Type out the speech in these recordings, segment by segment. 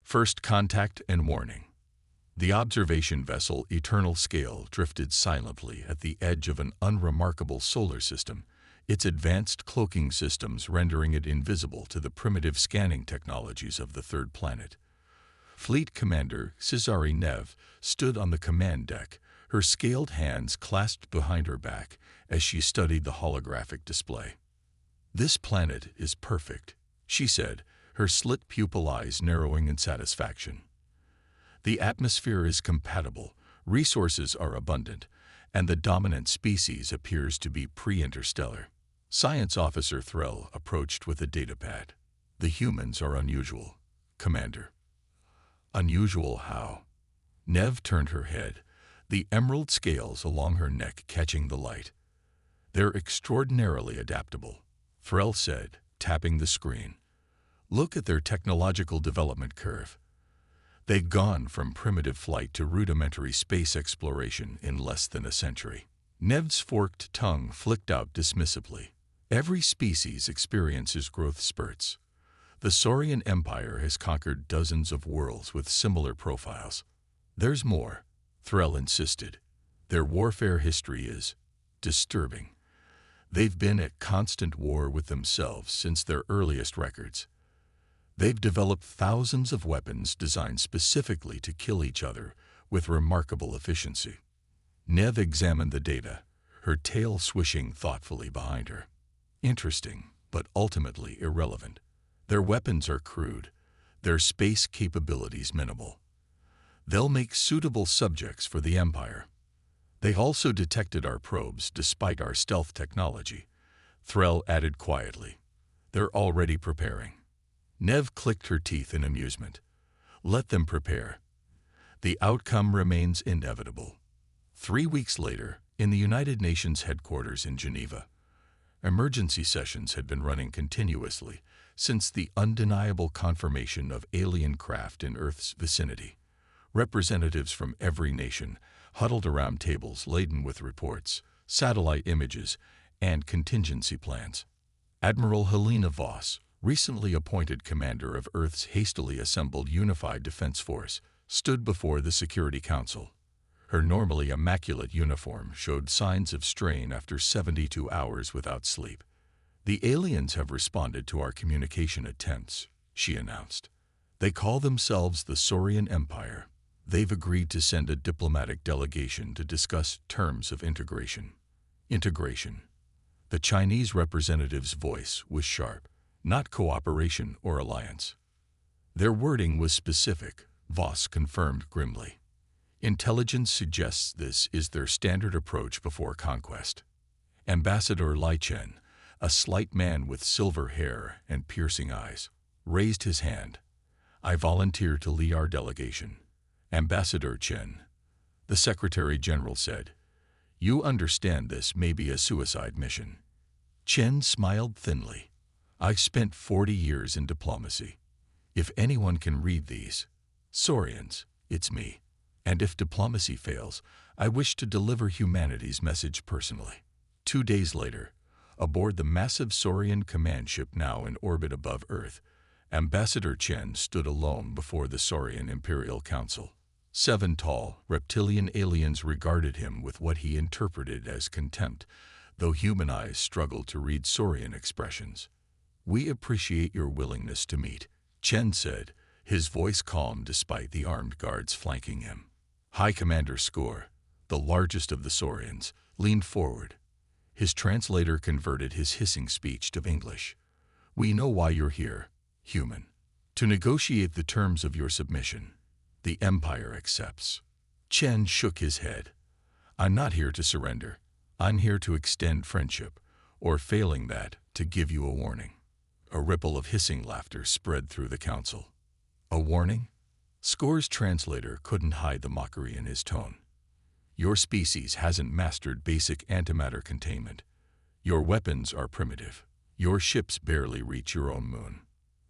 First contact and warning. The observation vessel Eternal Scale drifted silently at the edge of an unremarkable solar system, its advanced cloaking systems rendering it invisible to the primitive scanning technologies of the third planet. Fleet Commander Cesare Neve stood on the command deck, her scaled hands clasped behind her back as she studied the holographic display. "This planet is perfect," she said, her slit pupil eyes narrowing in satisfaction. "The atmosphere is compatible, resources are abundant, and the dominant species appears to be pre-interstellar." Science Officer Threll approached with a datapad. "The humans are unusual, Commander." "Unusual how?" Neve turned her head, the emerald scales along her neck catching the light. "They're extraordinarily adaptable," Threll said, tapping the screen. "Look at their technological development curve. They've gone from primitive flight to rudimentary space exploration in less than a century." Neve's forked tongue flicked out dismissively. "Every species experiences growth spurts. The Saurian Empire has conquered dozens of worlds with similar profiles." "There's more," Threll insisted. "Their warfare history is disturbing. They've been at constant war with themselves since their earliest records. They've developed thousands of weapons designed specifically to kill each other with remarkable efficiency." Neve examined the data, her tail swishing thoughtfully behind her. "Interesting, but ultimately irrelevant. Their weapons are crude, their space capabilities minimal. They'll make suitable subjects for the Empire. They also detected our probes despite our stealth technology," Threll added quietly. "They're already preparing." Neve clicked her teeth in amusement. "Let them prepare. The outcome remains inevitable." 3 weeks later, in the United Nations headquarters in Geneva, emergency sessions had been running continuously since the undeniable confirmation of alien craft in Earth's vicinity. Representatives from every nation huddled around tables laden with reports, satellite images, and contingency plans. Admiral Helena Voss, recently appointed commander of Earth's hastily assembled Unified Defense Force, stood before the Security Council. Her normally immaculate uniform showed signs of strain after 72 hours without sleep. "The aliens have responded to our communication attempts," she announced. "They call themselves the Saurian Empire. They've agreed to send a diplomatic delegation to discuss terms of integration." Integration. The Chinese representative's voice was sharp, not cooperation or alliance. Their wording was specific, Voss confirmed grimly. "Intelligence suggests this is their standard approach before conquest." Ambassador Lai Chen, a slight man with silver hair and piercing eyes, raised his hand. "I volunteer to lead our delegation." "Ambassador Chen," the Secretary General said, "you understand this may be a suicide mission." Chen smiled thinly. "I spent 40 years in diplomacy. If anyone can read these Saurians, it's me. And if diplomacy fails, I wish to deliver humanity's message personally." 2 days later, aboard the massive Saurian command ship now in orbit above Earth, Ambassador Chen stood alone before the Saurian Imperial Council. 7 tall, reptilian aliens regarded him with what he interpreted as contempt, though human eyes struggled to read Saurian expressions. "We appreciate your willingness to meet," Chen said, his voice calm despite the armed guards flanking him. High Commander Skor, the largest of the Saurians, leaned forward. His translator converted his hissing speech to English. "We know why you're here, human. To negotiate the terms of your submission. The Empire accepts." Chen shook his head. "I'm not here to surrender. I'm here to extend friendship, or failing that, to give you a warning." A ripple of hissing laughter spread through the council. "A warning?" Skor's translator couldn't hide the mockery in his tone. "Your species hasn't mastered basic antimatter containment. Your weapons are primitive. Your ships barely reach your own moon."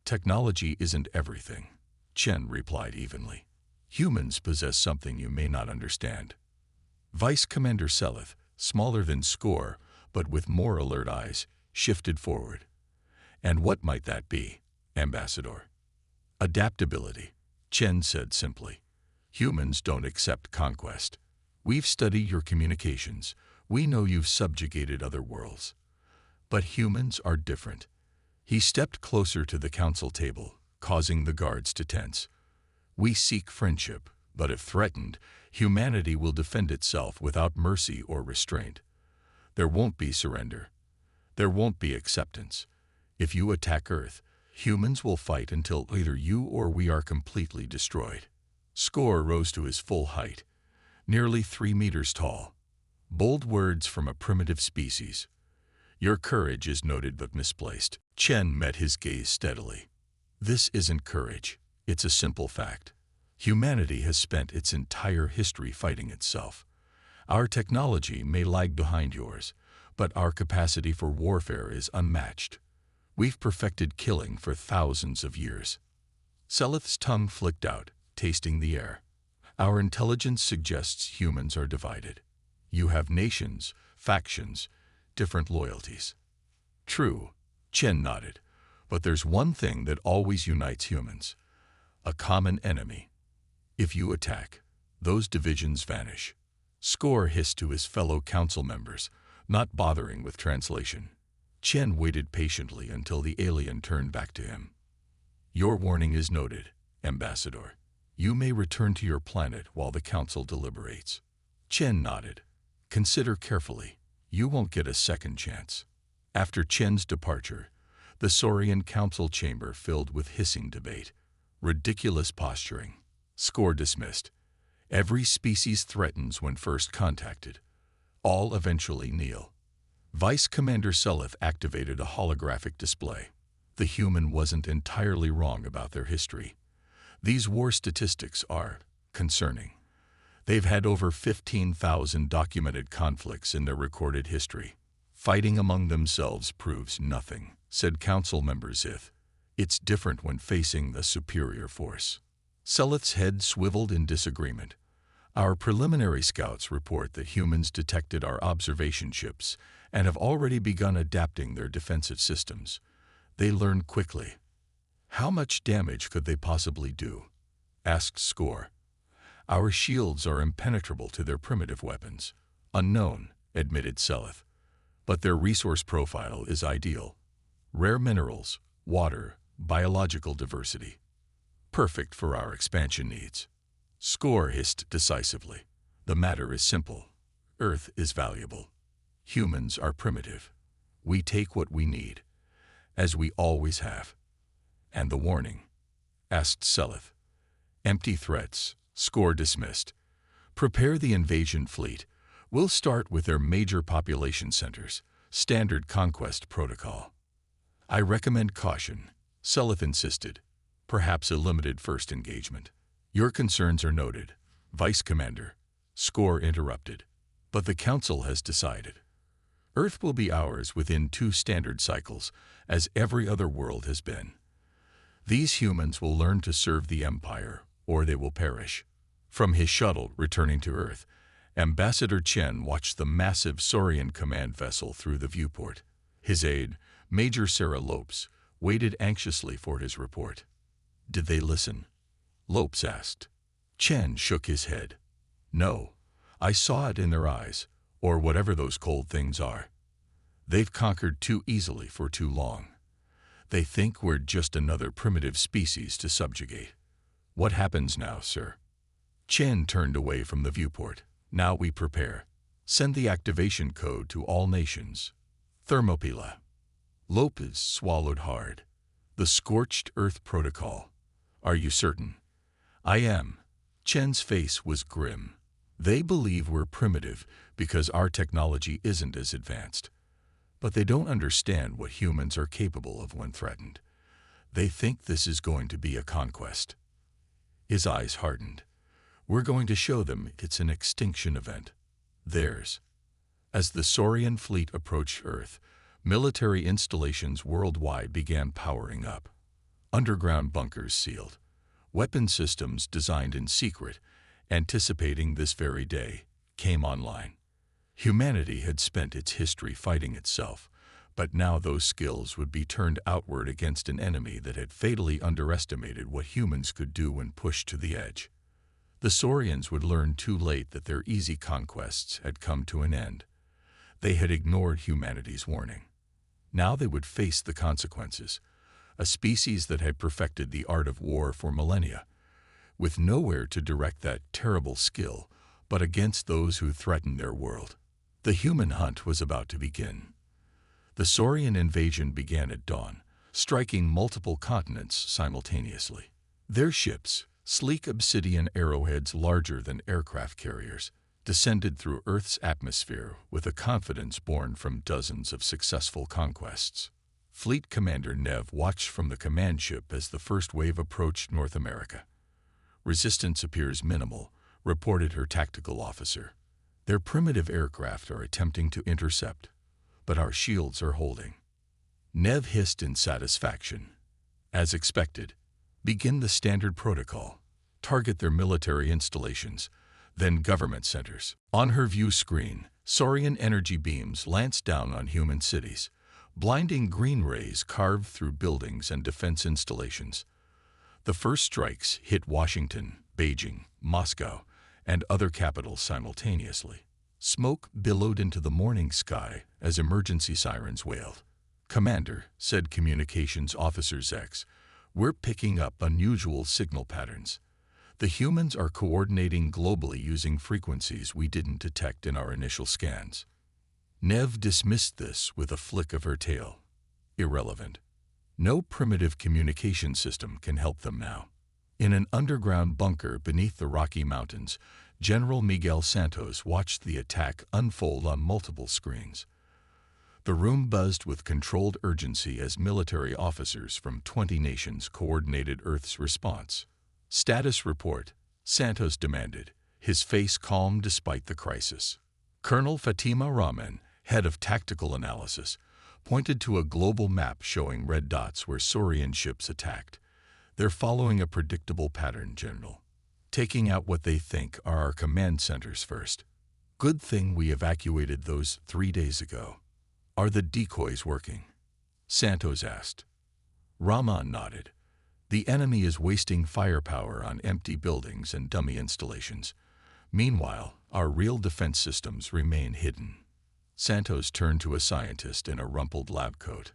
"Technology isn't everything," Chen replied evenly. "Humans possess something you may not understand." Vice Commander Seleth, smaller than Skor, but with more alert eyes, shifted forward. "And what might that be, Ambassador?" "Adaptability," Chen said simply. Humans don't accept conquest. We've studied your communications. We know you've subjugated other worlds. But humans are different. He stepped closer to the council table, causing the guards to tense. We seek friendship, but if threatened, humanity will defend itself without mercy or restraint. There won't be surrender. There won't be acceptance. If you attack Earth, humans will fight until either you or we are completely destroyed. Score rose to his full height, nearly 3 meters tall. Bold words from a primitive species. Your courage is noted but misplaced. Chen met his gaze steadily. This isn't courage. It's a simple fact. Humanity has spent its entire history fighting itself. Our technology may lag behind yours, but our capacity for warfare is unmatched. We've perfected killing for thousands of years. Selith's tongue flicked out, tasting the air. Our intelligence suggests humans are divided. You have nations, factions, different loyalties. True, Chen nodded, but there's one thing that always unites humans. A common enemy. If you attack, those divisions vanish. Score hissed to his fellow council members, not bothering with translation. Chen waited patiently until the alien turned back to him. Your warning is noted, Ambassador. You may return to your planet while the council deliberates. Chen nodded. Consider carefully. You won't get a second chance. After Chen's departure, the Saurian council chamber filled with hissing debate. Ridiculous posturing. Score dismissed. Every species threatens when first contacted. All eventually kneel. Vice Commander Selith activated a holographic display. The human wasn't entirely wrong about their history. These war statistics are concerning. They've had over 15,000 documented conflicts in their recorded history. Fighting among themselves proves nothing, said Council Member Zith. It's different when facing a superior force. Selith's head swiveled in disagreement. Our preliminary scouts report that humans detected our observation ships and have already begun adapting their defensive systems. They learn quickly. How much damage could they possibly do? Asked Score. Our shields are impenetrable to their primitive weapons. Unknown, admitted Selith. But their resource profile is ideal. Rare minerals, water, biological diversity. Perfect for our expansion needs. Score hissed decisively. The matter is simple. Earth is valuable. Humans are primitive. We take what we need, as we always have. And the warning? Asked Selith. Empty threats. Score dismissed. Prepare the invasion fleet. We'll start with their major population centers. Standard conquest protocol. I recommend caution, Selith insisted. Perhaps a limited first engagement. Your concerns are noted, Vice Commander. Score interrupted. But the Council has decided. Earth will be ours within 2 standard cycles, as every other world has been. These humans will learn to serve the Empire, or they will perish. From his shuttle returning to Earth, Ambassador Chen watched the massive Saurian command vessel through the viewport. His aide, Major Sarah Lopes, waited anxiously for his report. Did they listen? Lopes asked. Chen shook his head. No, I saw it in their eyes, or whatever those cold things are. They've conquered too easily for too long. They think we're just another primitive species to subjugate. What happens now, sir? Chen turned away from the viewport. Now we prepare. Send the activation code to all nations. Thermopylae. Lopez swallowed hard. The Scorched Earth Protocol. Are you certain? I am. Chen's face was grim. They believe we're primitive because our technology isn't as advanced. But they don't understand what humans are capable of when threatened. They think this is going to be a conquest. His eyes hardened. We're going to show them it's an extinction event. Theirs. As the Saurian fleet approached Earth, military installations worldwide began powering up. Underground bunkers sealed. Weapon systems designed in secret, anticipating this very day, came online. Humanity had spent its history fighting itself, But now those skills would be turned outward against an enemy that had fatally underestimated what humans could do when pushed to the edge. The Saurians would learn too late that their easy conquests had come to an end. They had ignored humanity's warning. Now they would face the consequences. A species that had perfected the art of war for millennia, with nowhere to direct that terrible skill but against those who threatened their world. The human hunt was about to begin. The Saurian invasion began at dawn, striking multiple continents simultaneously. Their ships, sleek obsidian arrowheads larger than aircraft carriers, descended through Earth's atmosphere with a confidence born from dozens of successful conquests. Fleet Commander Nev watched from the command ship as the first wave approached North America. "Resistance appears minimal," reported her tactical officer. "Their primitive aircraft are attempting to intercept, but our shields are holding." Nev hissed in satisfaction. "As expected, begin the standard protocol. Target their military installations, then government centers." On her view screen, Saurian energy beams lanced down on human cities. Blinding green rays carved through buildings and defense installations. The first strikes hit Washington, Beijing, Moscow, and other capitals simultaneously. Smoke billowed into the morning sky as emergency sirens wailed. "Commander," said Communications Officer Zex, "we're picking up unusual signal patterns. The humans are coordinating globally using frequencies we didn't detect in our initial scans." Nev dismissed this with a flick of her tail. Irrelevant. No primitive communication system can help them now. In an underground bunker beneath the Rocky Mountains, General Miguel Santos watched the attack unfold on multiple screens. The room buzzed with controlled urgency as military officers from 20 nations coordinated Earth's response. "Status report," Santos demanded, his face calm despite the crisis. Colonel Fatima Rahman, head of tactical analysis, pointed to a global map showing red dots where Saurian ships attacked. "They're following a predictable pattern, General. Taking out what they think are our command centers first. Good thing we evacuated those 3 days ago." "Are the decoys working?" Santos asked. Rahman nodded. "The enemy is wasting firepower on empty buildings and dummy installations. Meanwhile, our real defense systems remain hidden." Santos turned to a scientist in a rumpled lab coat.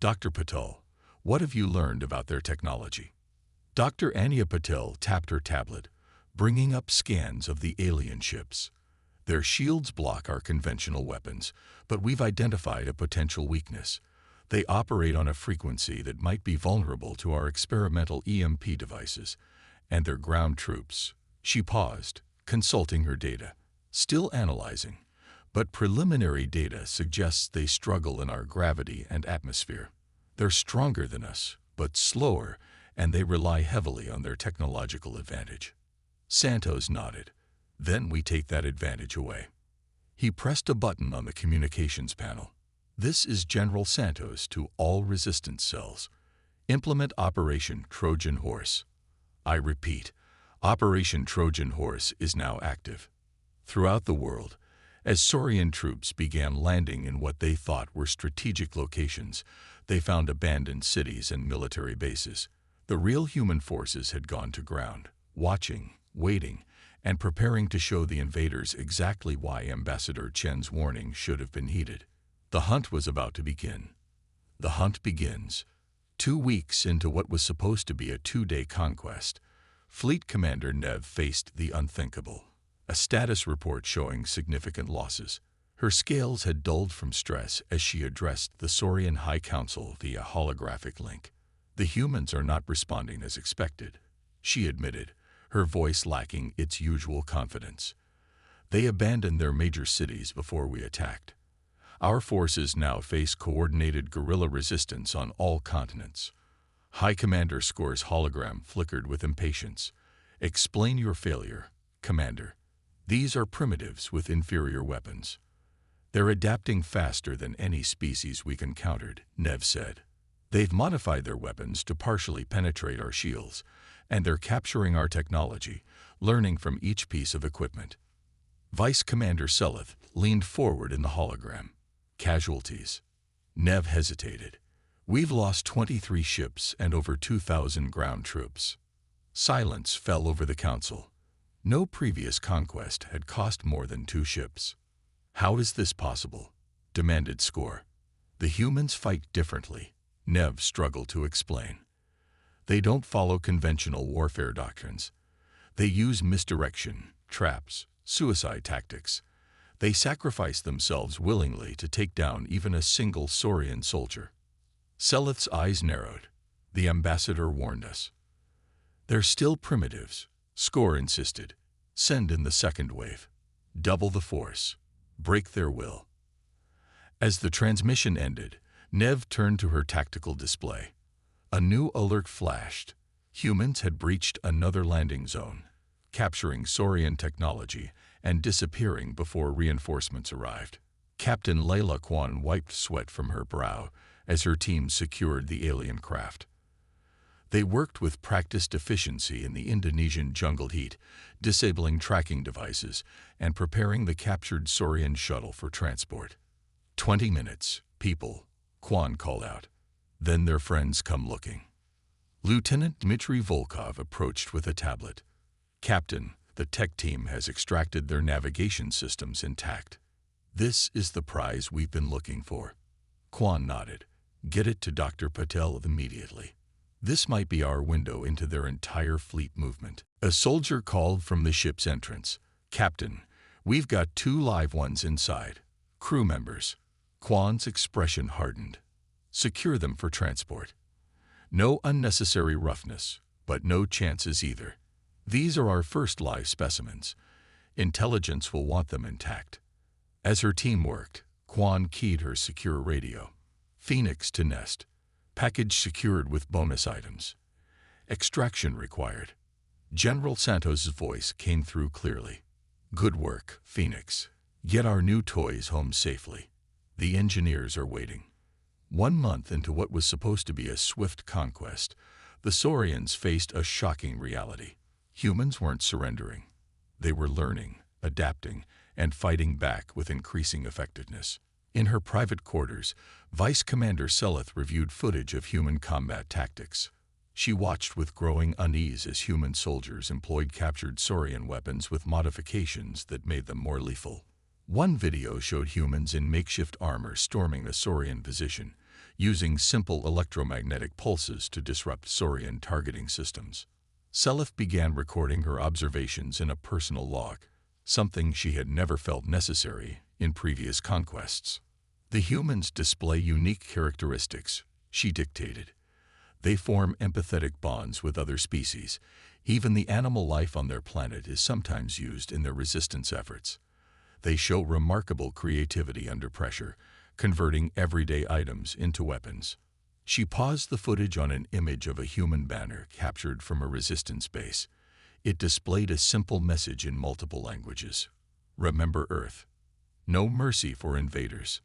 "Dr. Patel, what have you learned about their technology?" Dr. Anya Patel tapped her tablet, bringing up scans of the alien ships. "Their shields block our conventional weapons, but we've identified a potential weakness. They operate on a frequency that might be vulnerable to our experimental EMP devices, and their ground troops." She paused, consulting her data. "Still analyzing, but preliminary data suggests they struggle in our gravity and atmosphere. They're stronger than us, but slower, and they rely heavily on their technological advantage." Santos nodded. "Then we take that advantage away." He pressed a button on the communications panel. "This is General Santos to all resistance cells. Implement Operation Trojan Horse. I repeat, Operation Trojan Horse is now active." Throughout the world, as Saurian troops began landing in what they thought were strategic locations, they found abandoned cities and military bases. The real human forces had gone to ground, watching, waiting, and preparing to show the invaders exactly why Ambassador Chen's warning should have been heeded. The hunt was about to begin. The hunt begins. 2 weeks into what was supposed to be a 2-day conquest, Fleet Commander Nev faced the unthinkable. A status report showing significant losses. Her scales had dulled from stress as she addressed the Saurian High Council via holographic link. "The humans are not responding as expected," she admitted, her voice lacking its usual confidence. "They abandoned their major cities before we attacked. Our forces now face coordinated guerrilla resistance on all continents." High Commander Score's hologram flickered with impatience. "Explain your failure, Commander. These are primitives with inferior weapons." "They're adapting faster than any species we've encountered," Nev said. "They've modified their weapons to partially penetrate our shields, and they're capturing our technology, learning from each piece of equipment." Vice Commander Seleth leaned forward in the hologram. "Casualties?" Nev hesitated. We've lost 23 ships and over 2,000 ground troops. Silence fell over the council. No previous conquest had cost more than 2 ships. How is this possible? Demanded Score. The humans fight differently, Nev struggled to explain. They don't follow conventional warfare doctrines. They use misdirection, traps, suicide tactics. They sacrifice themselves willingly to take down even a single Saurian soldier. Seleth's eyes narrowed. The ambassador warned us. They're still primitives, Score insisted. Send in the second wave. Double the force. Break their will. As the transmission ended, Nev turned to her tactical display. A new alert flashed. Humans had breached another landing zone, capturing Saurian technology and disappearing before reinforcements arrived. Captain Layla Kwan wiped sweat from her brow as her team secured the alien craft. They worked with practiced efficiency in the Indonesian jungle heat, disabling tracking devices and preparing the captured Saurian shuttle for transport. 20 minutes, people, Kwan called out. Then their friends come looking. Lieutenant Dmitry Volkov approached with a tablet. Captain, the tech team has extracted their navigation systems intact. This is the prize we've been looking for. Kwan nodded. Get it to Dr. Patel immediately. This might be our window into their entire fleet movement. A soldier called from the ship's entrance. Captain, we've got 2 live ones inside. Crew members. Kwan's expression hardened. Secure them for transport. No unnecessary roughness, but no chances either. These are our first live specimens. Intelligence will want them intact. As her team worked, Kwan keyed her secure radio. Phoenix to nest. Package secured with bonus items. Extraction required. General Santos's voice came through clearly. Good work, Phoenix. Get our new toys home safely. The engineers are waiting. 1 month into what was supposed to be a swift conquest, the Saurians faced a shocking reality. Humans weren't surrendering. They were learning, adapting, and fighting back with increasing effectiveness. In her private quarters, Vice Commander Seleth reviewed footage of human combat tactics. She watched with growing unease as human soldiers employed captured Saurian weapons with modifications that made them more lethal. One video showed humans in makeshift armor storming a Saurian position, using simple electromagnetic pulses to disrupt Saurian targeting systems. Seleth began recording her observations in a personal log, something she had never felt necessary in previous conquests. The humans display unique characteristics, she dictated. They form empathetic bonds with other species. Even the animal life on their planet is sometimes used in their resistance efforts. They show remarkable creativity under pressure, converting everyday items into weapons. She paused the footage on an image of a human banner captured from a resistance base. It displayed a simple message in multiple languages. Remember Earth. No mercy for invaders.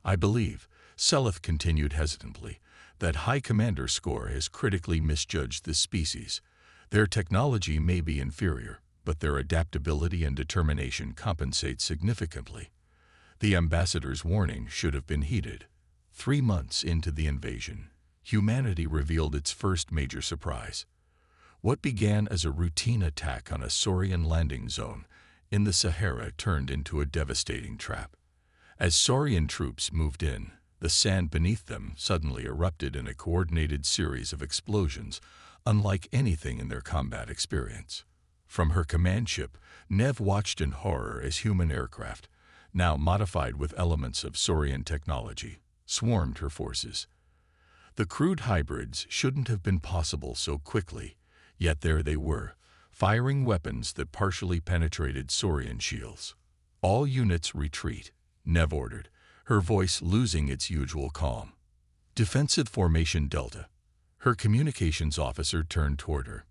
I believe, Seleth continued hesitantly, that High Commander Score has critically misjudged this species. Their technology may be inferior, but their adaptability and determination compensate significantly. The ambassador's warning should have been heeded. 3 months into the invasion, humanity revealed its first major surprise. What began as a routine attack on a Saurian landing zone in the Sahara turned into a devastating trap. As Saurian troops moved in, the sand beneath them suddenly erupted in a coordinated series of explosions, unlike anything in their combat experience. From her command ship, Nev watched in horror as human aircraft, now modified with elements of Saurian technology, swarmed her forces. The crude hybrids shouldn't have been possible so quickly, yet there they were, firing weapons that partially penetrated Saurian shields. All units retreat, Nev ordered, her voice losing its usual calm. Defensive Formation Delta. Her communications officer turned toward her.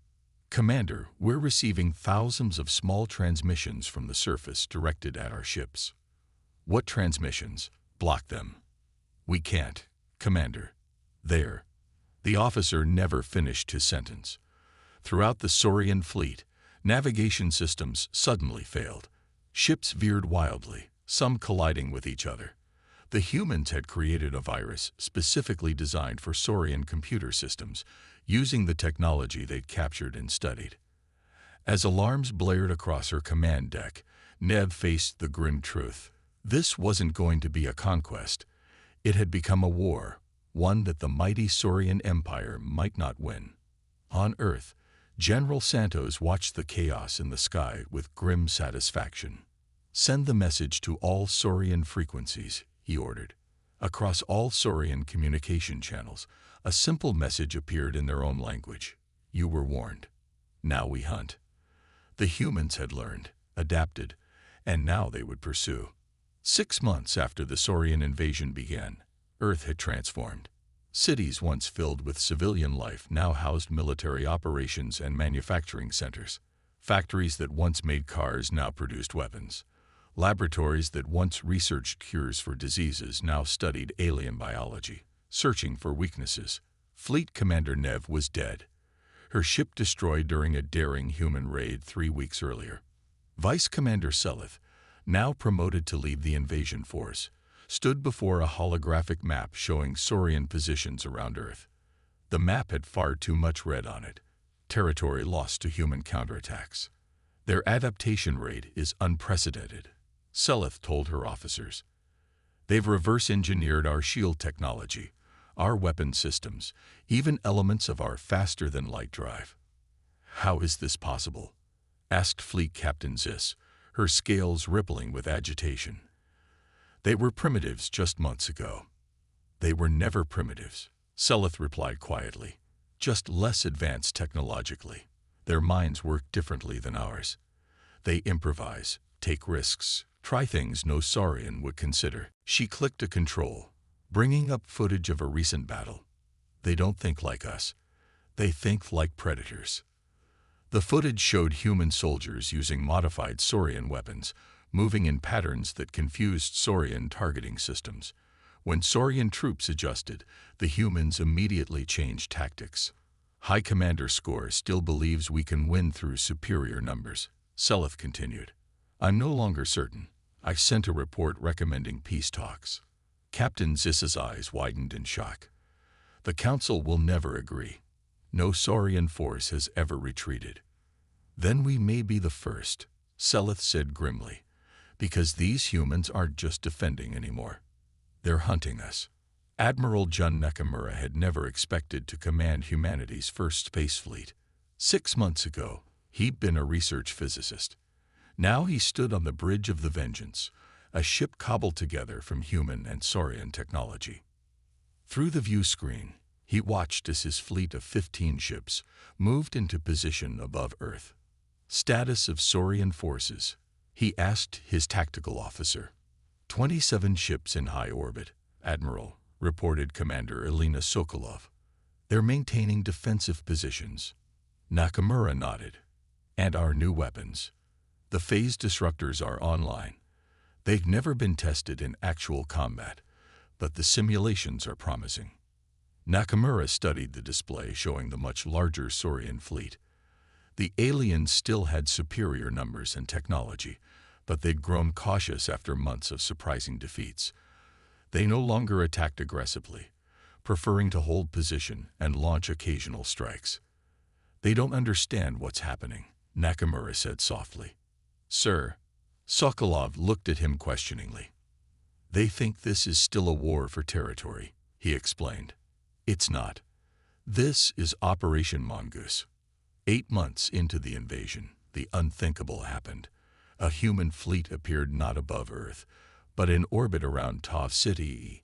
Commander, we're receiving thousands of small transmissions from the surface directed at our ships. What transmissions? Block them. We can't, Commander. There. The officer never finished his sentence. Throughout the Saurian fleet, navigation systems suddenly failed. Ships veered wildly, some colliding with each other. The humans had created a virus specifically designed for Saurian computer systems, using the technology they'd captured and studied. As alarms blared across her command deck, Nev faced the grim truth. This wasn't going to be a conquest. It had become a war, one that the mighty Saurian Empire might not win. On Earth, General Santos watched the chaos in the sky with grim satisfaction. "Send the message to all Saurian frequencies," he ordered. Across all Saurian communication channels, a simple message appeared in their own language. "You were warned. Now we hunt." The humans had learned, adapted, and now they would pursue. 6 months after the Saurian invasion began, Earth had transformed. Cities once filled with civilian life now housed military operations and manufacturing centers. Factories that once made cars now produced weapons. Laboratories that once researched cures for diseases now studied alien biology, searching for weaknesses. Fleet Commander Nev was dead, her ship destroyed during a daring human raid 3 weeks earlier. Vice Commander Selith, now promoted to lead the invasion force, stood before a holographic map showing Saurian positions around Earth. The map had far too much red on it, territory lost to human counterattacks. "Their adaptation rate is unprecedented," Selith told her officers. "They've reverse-engineered our shield technology, our weapon systems, even elements of our faster-than-light drive." "How is this possible?" asked Fleet Captain Zis, her scales rippling with agitation. "They were primitives just months ago." "They were never primitives," Selith replied quietly, "just less advanced technologically. Their minds work differently than ours. They improvise, take risks, try things no Saurian would consider." She clicked a control, bringing up footage of a recent battle. "They don't think like us. They think like predators." The footage showed human soldiers using modified Saurian weapons, moving in patterns that confused Saurian targeting systems. When Saurian troops adjusted, the humans immediately changed tactics. "High Commander Score still believes we can win through superior numbers," Selith continued. "I'm no longer certain. I sent a report recommending peace talks." Captain Zis's eyes widened in shock. "The Council will never agree. No Saurian force has ever retreated." "Then we may be the first," Selith said grimly, "because these humans aren't just defending anymore. They're hunting us." Admiral Jun Nakamura had never expected to command humanity's first space fleet. 6 months ago, he'd been a research physicist. Now he stood on the bridge of the Vengeance, a ship cobbled together from human and Saurian technology. Through the view screen, he watched as his fleet of 15 ships moved into position above Earth. "Status of Saurian forces," he asked his tactical officer. 27 ships in high orbit, Admiral," reported Commander Elena Sokolov. "They're maintaining defensive positions." Nakamura nodded. "And our new weapons. The phase disruptors are online. They've never been tested in actual combat, but the simulations are promising." Nakamura studied the display showing the much larger Saurian fleet. The aliens still had superior numbers and technology, but they'd grown cautious after months of surprising defeats. They no longer attacked aggressively, preferring to hold position and launch occasional strikes. "They don't understand what's happening," Nakamura said softly. "Sir," Sokolov looked at him questioningly. "They think this is still a war for territory," he explained. "It's not. This is Operation Mongoose." 8 months into the invasion, the unthinkable happened. A human fleet appeared not above Earth, but in orbit around Tav City,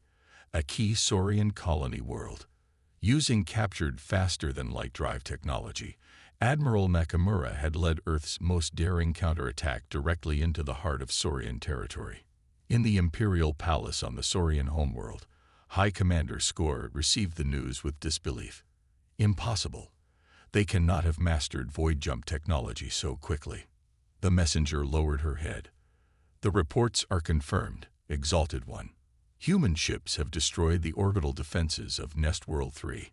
a key Saurian colony world. Using captured faster-than-light drive technology, Admiral Nakamura had led Earth's most daring counterattack directly into the heart of Saurian territory. In the Imperial Palace on the Saurian homeworld, High Commander Skor received the news with disbelief. "Impossible. They cannot have mastered void jump technology so quickly." The messenger lowered her head. "The reports are confirmed, Exalted One. Human ships have destroyed the orbital defenses of Nest World 3.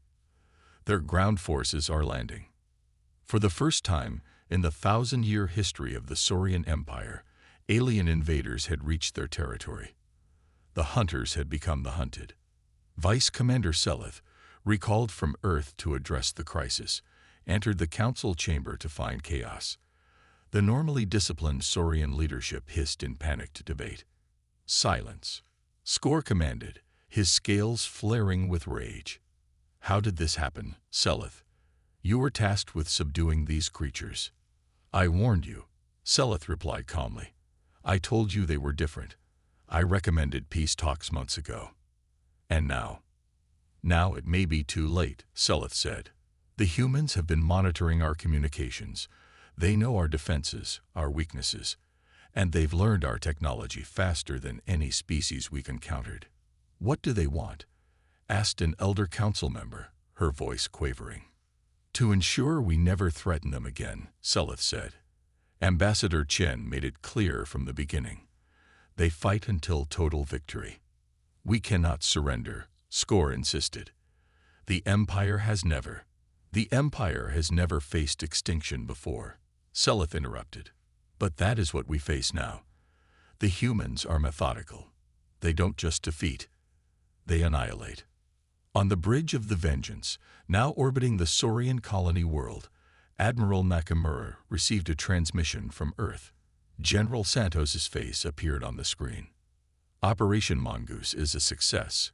Their ground forces are landing." For the first time in the 1,000-year history of the Saurian Empire, alien invaders had reached their territory. The hunters had become the hunted. Vice Commander Seleth, recalled from Earth to address the crisis, entered the council chamber to find chaos. The normally disciplined Saurian leadership hissed in panicked debate. Silence. Skor commanded, his scales flaring with rage. How did this happen, Seleth? You were tasked with subduing these creatures. I warned you, Seleth replied calmly. I told you they were different. I recommended peace talks months ago. And now? Now it may be too late, Seleth said. The humans have been monitoring our communications. They know our defenses, our weaknesses, and they've learned our technology faster than any species we've encountered. What do they want? Asked an elder council member, her voice quavering. To ensure we never threaten them again, Seleth said. Ambassador Chen made it clear from the beginning. They fight until total victory. We cannot surrender, Skor insisted. The Empire has never faced extinction before, Seleth interrupted. But that is what we face now. The humans are methodical. They don't just defeat, they annihilate. On the bridge of the Vengeance, now orbiting the Saurian colony world, Admiral Nakamura received a transmission from Earth. General Santos's face appeared on the screen. Operation Mongoose is a success,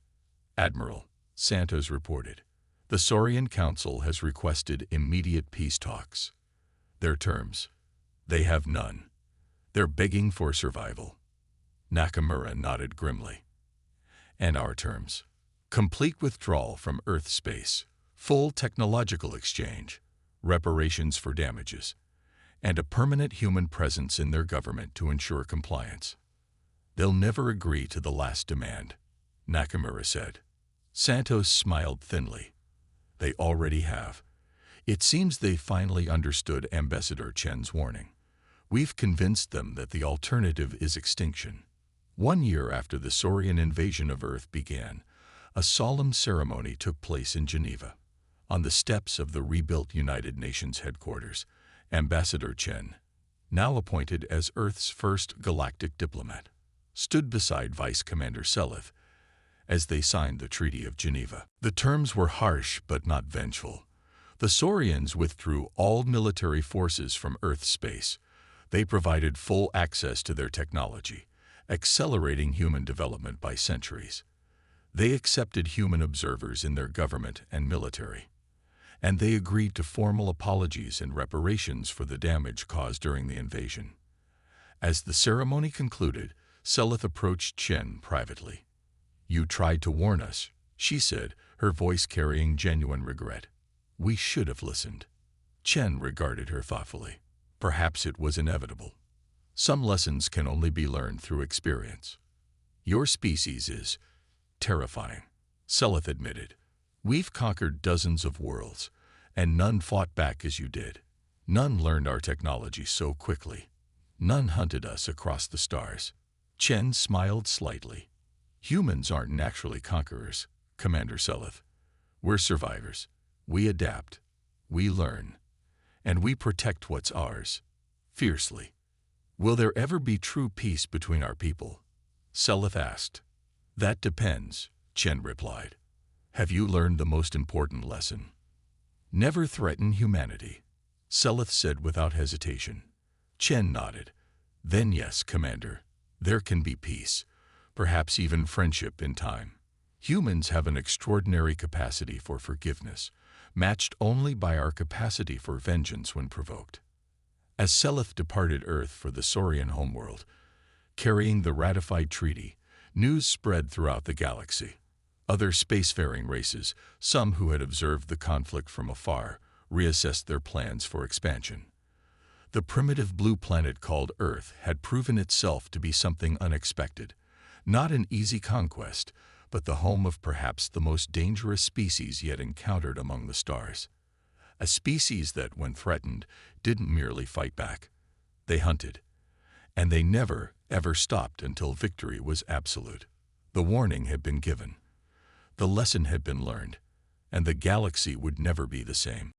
Admiral, Santos reported. The Saurian Council has requested immediate peace talks. Their terms? They have none. They're begging for survival. Nakamura nodded grimly. And our terms? Complete withdrawal from Earth space, full technological exchange, reparations for damages, and a permanent human presence in their government to ensure compliance. They'll never agree to the last demand, Nakamura said. Santos smiled thinly. They already have. It seems they finally understood Ambassador Chen's warning. We've convinced them that the alternative is extinction. 1 year after the Saurian invasion of Earth began, a solemn ceremony took place in Geneva. On the steps of the rebuilt United Nations headquarters, Ambassador Chen, now appointed as Earth's first galactic diplomat, stood beside Vice Commander Seleth as they signed the Treaty of Geneva. The terms were harsh but not vengeful. The Saurians withdrew all military forces from Earth space. They provided full access to their technology, accelerating human development by centuries. They accepted human observers in their government and military, and they agreed to formal apologies and reparations for the damage caused during the invasion. As the ceremony concluded, Seleth approached Chen privately. You tried to warn us, she said, her voice carrying genuine regret. We should have listened. Chen regarded her thoughtfully. Perhaps it was inevitable. Some lessons can only be learned through experience. Your species is terrifying, Seleth admitted. We've conquered dozens of worlds, and none fought back as you did. None learned our technology so quickly. None hunted us across the stars. Chen smiled slightly. Humans aren't naturally conquerors, Commander Seleth. We're survivors. We adapt. We learn. And we protect what's ours, fiercely. Will there ever be true peace between our people? Seleth asked. That depends, Chen replied. Have you learned the most important lesson? Never threaten humanity, Seleth said without hesitation. Chen nodded. Then yes, Commander, there can be peace, perhaps even friendship in time. Humans have an extraordinary capacity for forgiveness, matched only by our capacity for vengeance when provoked. As Seleth departed Earth for the Saurian homeworld, carrying the ratified treaty, news spread throughout the galaxy. Other spacefaring races, some who had observed the conflict from afar, reassessed their plans for expansion. The primitive blue planet called Earth had proven itself to be something unexpected, not an easy conquest, but the home of perhaps the most dangerous species yet encountered among the stars. A species that, when threatened, didn't merely fight back. They hunted. And they never, ever stopped until victory was absolute. The warning had been given. The lesson had been learned. And the galaxy would never be the same.